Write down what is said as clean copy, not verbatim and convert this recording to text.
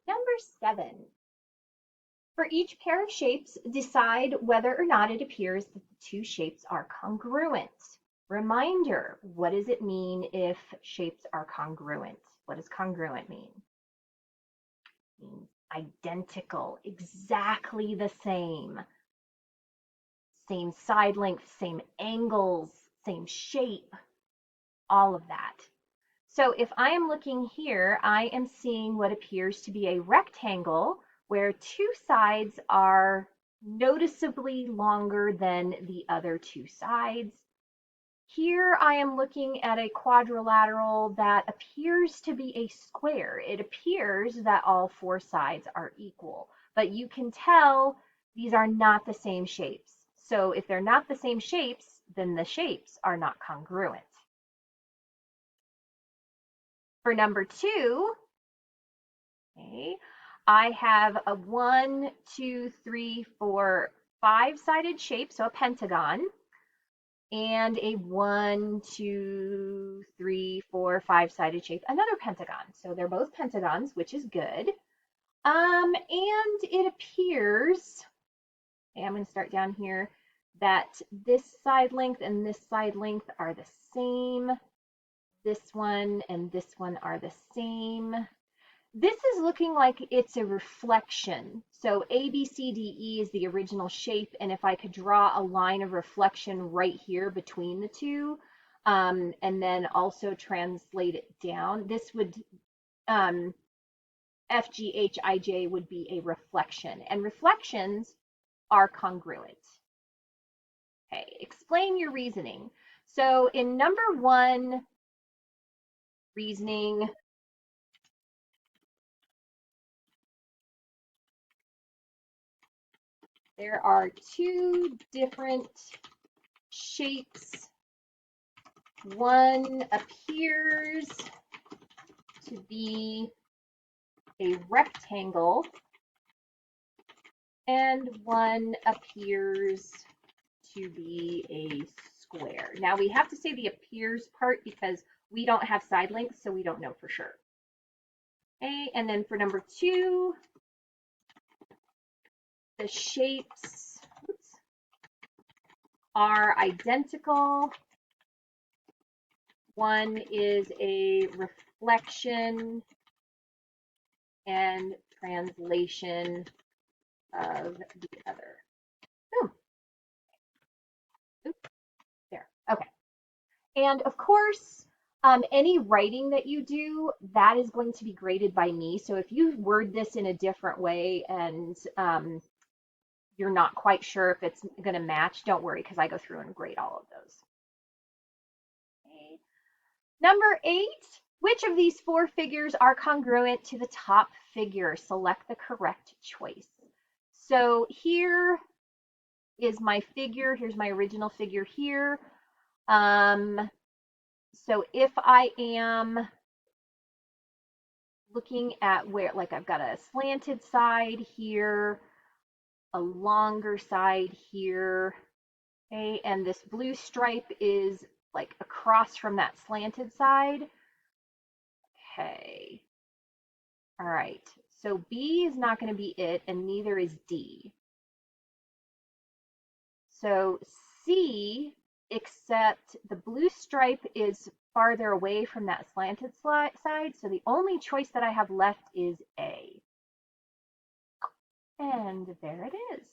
Number 7. For each pair of shapes, decide whether or not it appears that the two shapes are congruent. Reminder, what does it mean if shapes are congruent? What does congruent mean? It means identical, exactly the same. Same side length, same angles, same shape, all of that. So if I am looking here, I am seeing what appears to be a rectangle where two sides are noticeably longer than the other two sides. Here I am looking at a quadrilateral that appears to be a square. It appears that all four sides are equal, but you can tell these are not the same shapes. So if they're not the same shapes, then the shapes are not congruent. For number 2, okay, I have a 1, 2, 3, 4, 5-sided shape, so a pentagon, and a 1, 2, 3, 4, 5-sided shape, another pentagon. So they're both pentagons, which is good. And it appears, okay, I'm going to start down here, that this side length and this side length are the same. This one and this one are the same. This is looking like it's a reflection. So A, B, C, D, E is the original shape. And if I could draw a line of reflection right here between the two, and then also translate it down, this would, F, G, H, I, J would be a reflection. And reflections are congruent. Okay, explain your reasoning. So in number 1, reasoning, there are two different shapes. One appears to be a rectangle, and one appears to be a square. Now we have to say the appears part because we don't have side lengths, so we don't know for sure. Okay, and then for number 2, the shapes are identical. One is a reflection and translation of the other. Boom. Oops, there. Okay. And of course, any writing that you do, that is going to be graded by me. So if you word this in a different way and you're not quite sure if it's going to match, don't worry because I go through and grade all of those. Okay. Number 8, which of these 4 figures are congruent to the top figure? Select the correct choice. So here is my figure. Here's my original figure here. So if I am looking at where, like I've got a slanted side here, a longer side here, okay, and this blue stripe is like across from that slanted side. Okay. All right. So B is not going to be it, and neither is D. So C, except the blue stripe is farther away from that slanted side, so the only choice that I have left is A. And there it is.